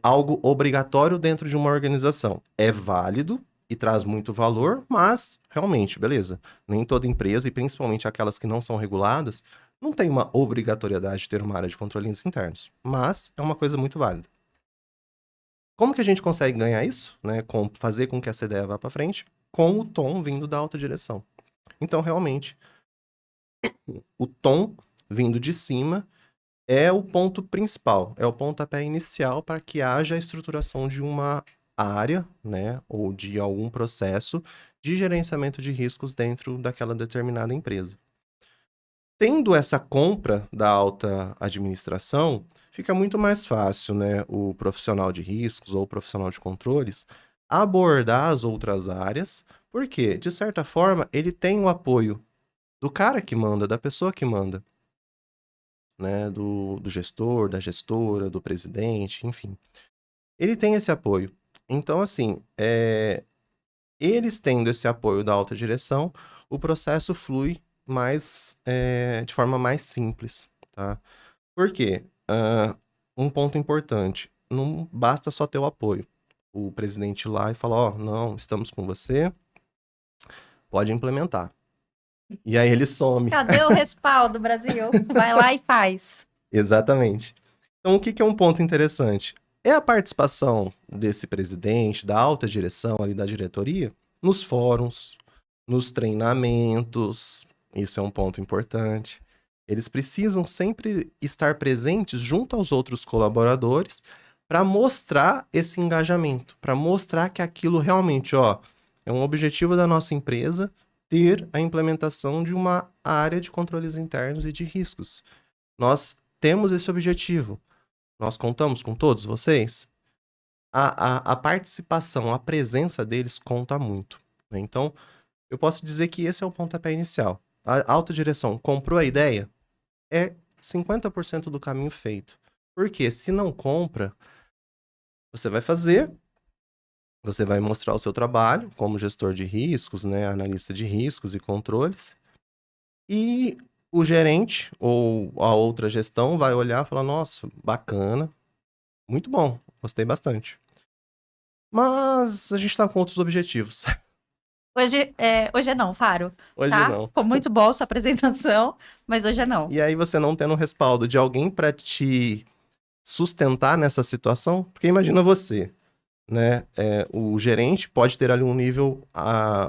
algo obrigatório dentro de uma organização? É válido e traz muito valor, mas, realmente, beleza. Nem toda empresa, e principalmente aquelas que não são reguladas, não tem uma obrigatoriedade de ter uma área de controles internos. Mas é uma coisa muito válida. Como que a gente consegue ganhar isso? Né? Fazer com que essa ideia vá para frente? Com o tom vindo da alta direção. Então, realmente, o tom vindo de cima é o ponto principal, é o pontapé inicial para que haja a estruturação de uma área, né, ou de algum processo de gerenciamento de riscos dentro daquela determinada empresa. Tendo essa compra da alta administração, fica muito mais fácil, né, o profissional de riscos ou o profissional de controles abordar as outras áreas, porque, de certa forma, ele tem o apoio do cara que manda, da pessoa que manda, né, do gestor, da gestora, do presidente, enfim. Ele tem esse apoio. Então, assim, eles tendo esse apoio da alta direção, o processo flui mas de forma mais simples, tá? Por quê? Um ponto importante, não basta só ter o apoio. O presidente ir lá e falar, ó, não, estamos com você, pode implementar. E aí ele some. Cadê o respaldo, Brasil? Vai lá e faz. Exatamente. Então, o que que é um ponto interessante? É a participação desse presidente, da alta direção ali da diretoria, nos fóruns, nos treinamentos. Isso é um ponto importante. Eles precisam sempre estar presentes junto aos outros colaboradores para mostrar esse engajamento, para mostrar que aquilo realmente, ó, é um objetivo da nossa empresa ter a implementação de uma área de controles internos e de riscos. Nós temos esse objetivo. Nós contamos com todos vocês. A participação, a presença deles conta muito, né? Então, eu posso dizer que esse é o pontapé inicial. A alta direção comprou a ideia, é 50% do caminho feito. Porque se não compra, você vai fazer, você vai mostrar o seu trabalho como gestor de riscos, né, analista de riscos e controles, e o gerente ou a outra gestão vai olhar e falar, nossa, bacana, muito bom, gostei bastante. Mas a gente tá com outros objetivos. Hoje é não, Faro. Hoje Tá? não. Ficou muito boa a sua apresentação, mas hoje é não. E aí você não tendo o respaldo de alguém para te sustentar nessa situação, porque imagina você, né? O gerente pode ter ali um nível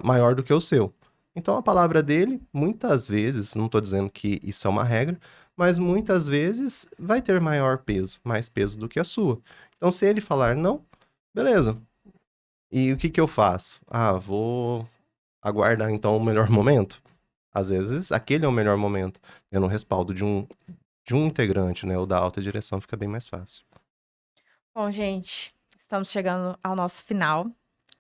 maior do que o seu. Então a palavra dele, muitas vezes, não estou dizendo que isso é uma regra, mas muitas vezes vai ter maior peso, mais peso do que a sua. Então se ele falar não, beleza. E o que que eu faço? Vou aguardar então o melhor momento. Às vezes aquele é o melhor momento, tendo o respaldo de um integrante, né? Ou da alta direção fica bem mais fácil. Bom, gente, estamos chegando ao nosso final.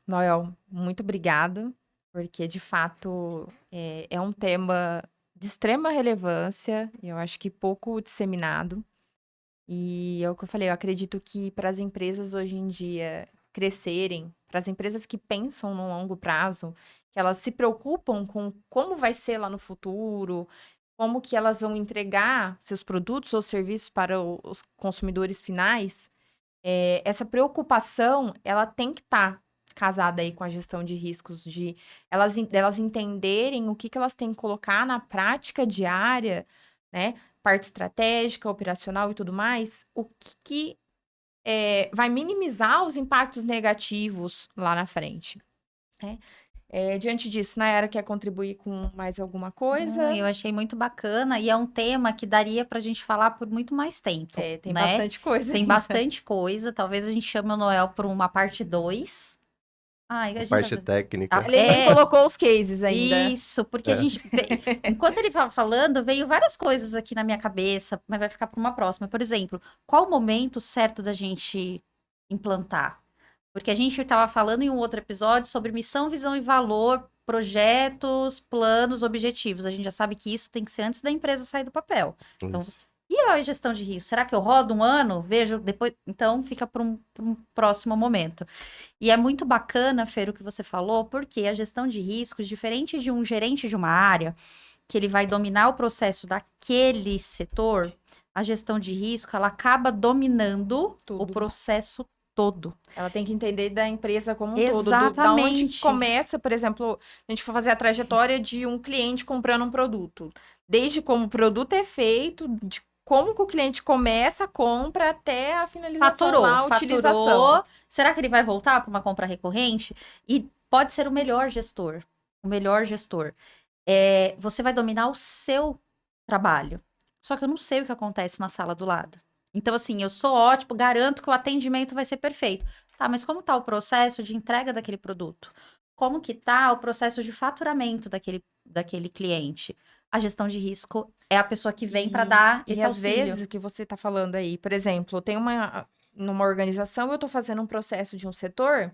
Noel, muito obrigado, porque de fato é um tema de extrema relevância e eu acho que pouco disseminado. E é o que eu falei, eu acredito que para as empresas hoje em dia crescerem, para as empresas que pensam no longo prazo, que elas se preocupam com como vai ser lá no futuro, como que elas vão entregar seus produtos ou serviços para os consumidores finais, essa preocupação, ela tem que estar casada aí com a gestão de riscos, de elas entenderem o que elas têm que colocar na prática diária, né? Parte estratégica, operacional e tudo mais, o que vai minimizar os impactos negativos lá na frente, né? Diante disso, Nayara quer contribuir com mais alguma coisa? Eu achei muito bacana e é um tema que daria pra gente falar por muito mais tempo. Tem né? bastante coisa. Tem ainda. bastante coisa. Talvez a gente chame o Noel para uma parte 2. Ai, a gente Parte vai- técnica. Ele colocou os cases ainda. Isso, porque É. a gente. Enquanto ele estava falando, veio várias coisas aqui na minha cabeça, mas vai ficar para uma próxima. Por exemplo, qual o momento certo da gente implantar? Porque a gente estava falando em um outro episódio sobre missão, visão e valor, projetos, planos, objetivos. A gente já sabe que isso tem que ser antes da empresa sair do papel. Então, Isso. e a gestão de risco? Será que eu rodo um ano? Vejo depois. Então, fica para um próximo momento. E é muito bacana, Fer, o que você falou, porque a gestão de riscos, diferente de um gerente de uma área, que ele vai dominar o processo daquele setor, a gestão de risco, ela acaba dominando Tudo. o processo todo. Ela tem que entender da empresa como um todo. Da onde que Exatamente. começa, por exemplo, a gente for fazer a trajetória de um cliente comprando um produto. Desde como o produto é feito, de como que o cliente começa a compra até a finalização, a utilização. Faturou. Será que ele vai voltar para uma compra recorrente? E pode ser o melhor gestor. O melhor gestor. Você vai dominar o seu trabalho. Só que eu não sei o que acontece na sala do lado. Então, assim, eu sou ótimo, garanto que o atendimento vai ser perfeito. Tá, mas como tá o processo de entrega daquele produto? Como que tá o processo de faturamento daquele cliente? A gestão de risco é a pessoa que vem para dar esse E às auxílio. vezes o que você está falando aí, por exemplo, tem numa organização, eu estou fazendo um processo de um setor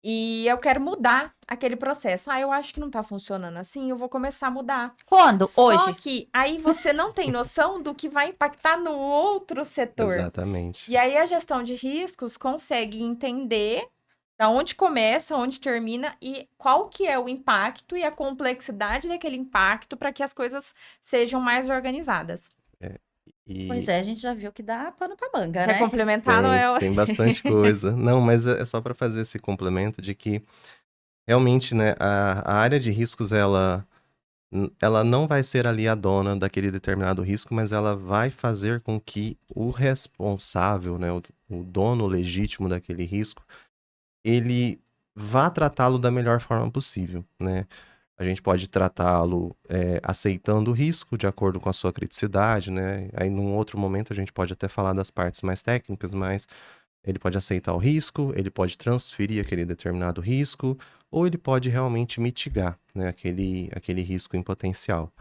e eu quero mudar aquele processo. Eu acho que não está funcionando assim, eu vou começar a mudar. Quando? Só Hoje. que aí você não tem noção do que vai impactar no outro setor. Exatamente. E aí a gestão de riscos consegue entender Da onde começa, onde termina e qual que é o impacto e a complexidade daquele impacto para que as coisas sejam mais organizadas. Pois E é, a gente já viu que dá pano pra manga, Quer né? complementar, Noel? tem bastante coisa. Não, mas é só para fazer esse complemento de que realmente, né, a área de riscos, ela não vai ser ali a dona daquele determinado risco, mas ela vai fazer com que o responsável, né, o dono legítimo daquele risco, ele vá tratá-lo da melhor forma possível, né? A gente pode tratá-lo aceitando o risco de acordo com a sua criticidade, né? Aí, num outro momento, a gente pode até falar das partes mais técnicas, mas ele pode aceitar o risco, ele pode transferir aquele determinado risco, ou ele pode realmente mitigar, né, aquele risco em potencial.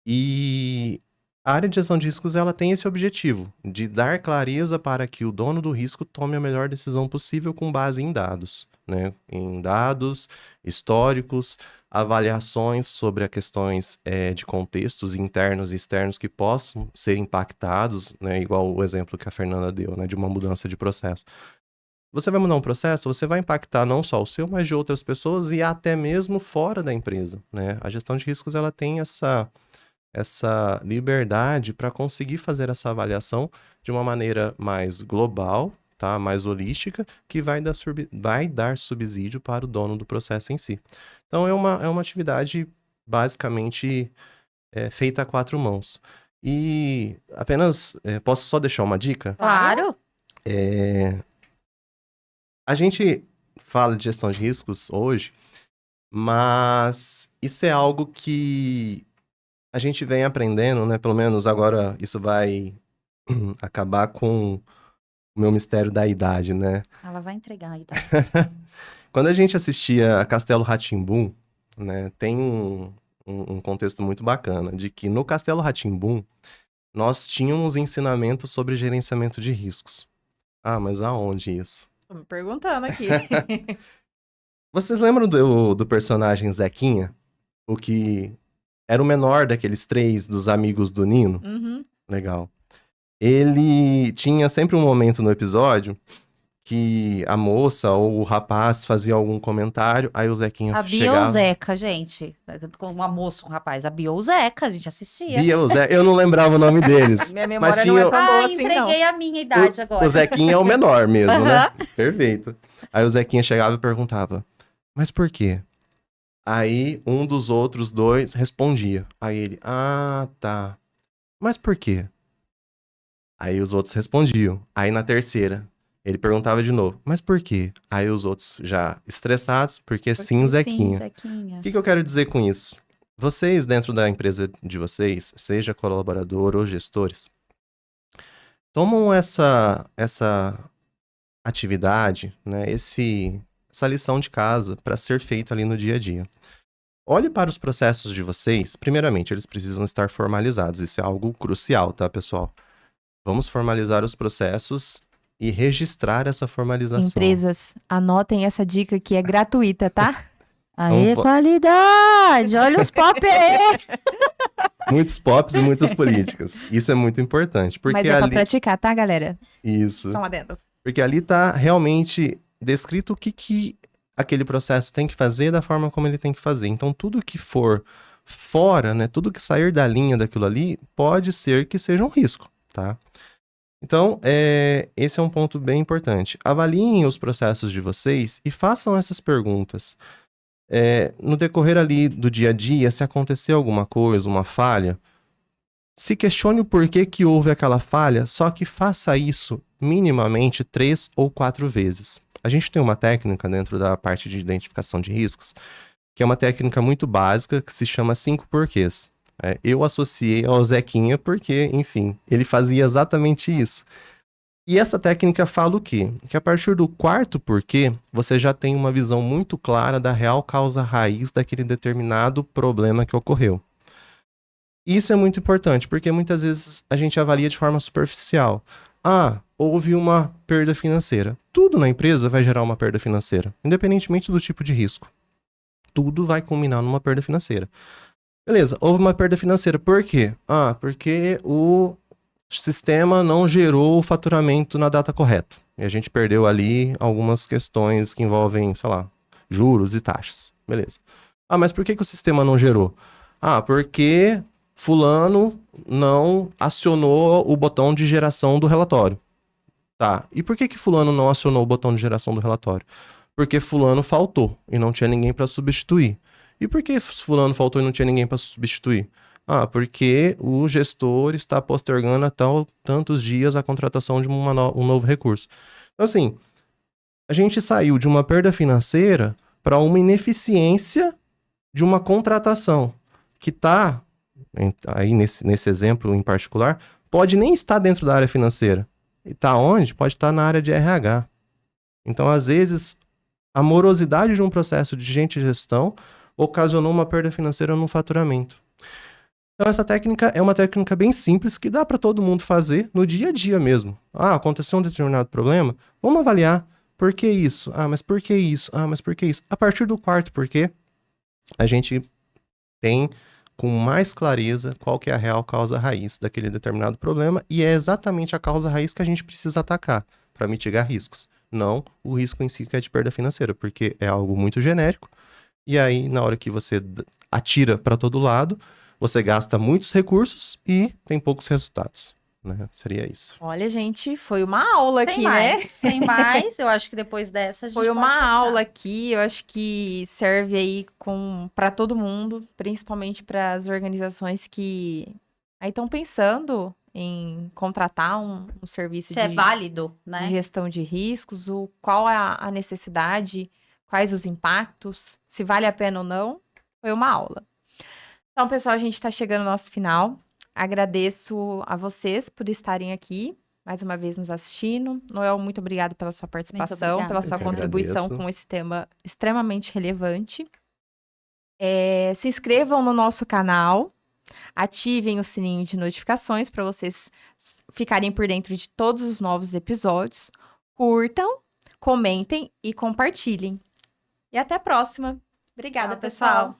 E a área de gestão de riscos, ela tem esse objetivo, de dar clareza para que o dono do risco tome a melhor decisão possível com base em dados, né? Em dados históricos, avaliações sobre as questões de contextos internos e externos que possam ser impactados, né? Igual o exemplo que a Fernanda deu, né? De uma mudança de processo. Você vai mudar um processo, você vai impactar não só o seu, mas de outras pessoas e até mesmo fora da empresa, né? A gestão de riscos, ela tem essa liberdade para conseguir fazer essa avaliação de uma maneira mais global, tá? Mais holística, que vai dar subsídio para o dono do processo em si. Então, é uma atividade basicamente feita a quatro mãos. E apenas, posso só deixar uma dica? Claro. A gente fala de gestão de riscos hoje, mas isso é algo que a gente vem aprendendo, né? Pelo menos agora isso vai acabar com o meu mistério da idade, né? Ela vai entregar a idade. Quando a gente assistia a Castelo Rá-Tim-Bum, né? Tem um contexto muito bacana de que no Castelo Rá-Tim-Bum nós tínhamos ensinamentos sobre gerenciamento de riscos. Ah, mas aonde isso? Tô me perguntando aqui. Vocês lembram do personagem Zequinha? O que era o menor daqueles três dos amigos do Nino? Uhum. Legal. Ele tinha sempre um momento no episódio que a moça ou o rapaz fazia algum comentário, aí o Zequinha A Bia ou chegava... Zeca, gente. Com uma moça, um rapaz. A Bia ou Zeca, a gente assistia. Bia, o Zé, eu não lembrava o nome deles. Minha Mas memória tinha não é tão boa Ah, assim, não. entreguei a minha idade agora. o Zequinha é o menor mesmo, né? Aham. Perfeito. Aí o Zequinha chegava e perguntava, mas por quê? Aí um dos outros dois respondia. Aí ele, ah, tá. Mas por quê? Aí os outros respondiam. Aí na terceira, ele perguntava de novo, mas por quê? Aí os outros já estressados, porque sim, Sim, Zequinha. Zequinha. O que eu quero dizer com isso? Vocês, dentro da empresa de vocês, seja colaborador ou gestores, tomam essa atividade, né, essa lição de casa para ser feito ali no dia a dia. Olhe para os processos de vocês. Primeiramente, eles precisam estar formalizados. Isso é algo crucial, tá, pessoal? Vamos formalizar os processos e registrar essa formalização. Empresas, anotem essa dica que é gratuita, tá? Aê, Vamos qualidade! Olha os pop aí! Muitos pops e muitas políticas. Isso é muito importante, porque Mas é pra ali... praticar, tá, galera? Isso. Só um adendo. Porque ali tá realmente descrito o que aquele processo tem que fazer da forma como ele tem que fazer. Então, tudo que for fora, né, tudo que sair da linha daquilo ali, pode ser que seja um risco, tá? Então, esse é um ponto bem importante. Avaliem os processos de vocês e façam essas perguntas. No decorrer ali do dia a dia, se acontecer alguma coisa, uma falha, se questione o porquê que houve aquela falha, só que faça isso minimamente 3 ou 4 vezes. A gente tem uma técnica dentro da parte de identificação de riscos, que é uma técnica muito básica, que se chama 5 porquês. Eu associei ao Zequinha porque, enfim, ele fazia exatamente isso. E essa técnica fala o quê? Que a partir do 4º porquê, você já tem uma visão muito clara da real causa raiz daquele determinado problema que ocorreu. Isso é muito importante, porque muitas vezes a gente avalia de forma superficial. Ah, houve uma perda financeira. Tudo na empresa vai gerar uma perda financeira, independentemente do tipo de risco. Tudo vai culminar numa perda financeira. Beleza, houve uma perda financeira. Por quê? Ah, porque o sistema não gerou o faturamento na data correta. E a gente perdeu ali algumas questões que envolvem, sei lá, juros e taxas. Beleza. Ah, mas por que o sistema não gerou? Ah, porque fulano não acionou o botão de geração do relatório. Tá. E por que fulano não acionou o botão de geração do relatório? Porque fulano faltou e não tinha ninguém para substituir. E por que fulano faltou e não tinha ninguém para substituir? Ah, porque o gestor está postergando até tantos dias a contratação de um novo recurso. Então, assim, a gente saiu de uma perda financeira para uma ineficiência de uma contratação que está, aí nesse exemplo em particular, pode nem estar dentro da área financeira. E está onde? Pode estar na área de RH. Então, às vezes, a morosidade de um processo de gestão ocasionou uma perda financeira no faturamento. Então, essa técnica é uma técnica bem simples que dá para todo mundo fazer no dia a dia mesmo. Ah, aconteceu um determinado problema? Vamos avaliar. Por que isso? Ah, mas por que isso? Ah, mas por que isso? A partir do quarto porquê, a gente tem com mais clareza qual que é a real causa raiz daquele determinado problema e é exatamente a causa raiz que a gente precisa atacar para mitigar riscos. Não o risco em si que é de perda financeira, porque é algo muito genérico. E aí, na hora que você atira para todo lado, você gasta muitos recursos e tem poucos resultados, né? Seria isso. Olha, gente, foi uma aula Sem aqui, mais, né? sem mais, eu acho que depois dessa a gente Foi pode uma fechar. aula aqui, eu acho que serve aí para todo mundo, principalmente para as organizações que aí estão pensando em contratar um serviço Se é válido, de né? gestão de riscos, qual é a necessidade, quais os impactos, se vale a pena ou não. Foi uma aula. Então, pessoal, a gente está chegando no nosso final. Agradeço a vocês por estarem aqui, mais uma vez nos assistindo. Noel, muito obrigado pela sua participação, obrigada. pela sua Eu que contribuição agradeço. com esse tema extremamente relevante. Se inscrevam no nosso canal, ativem o sininho de notificações para vocês ficarem por dentro de todos os novos episódios. Curtam, comentem e compartilhem. E até a próxima. Obrigada, Tchau, pessoal.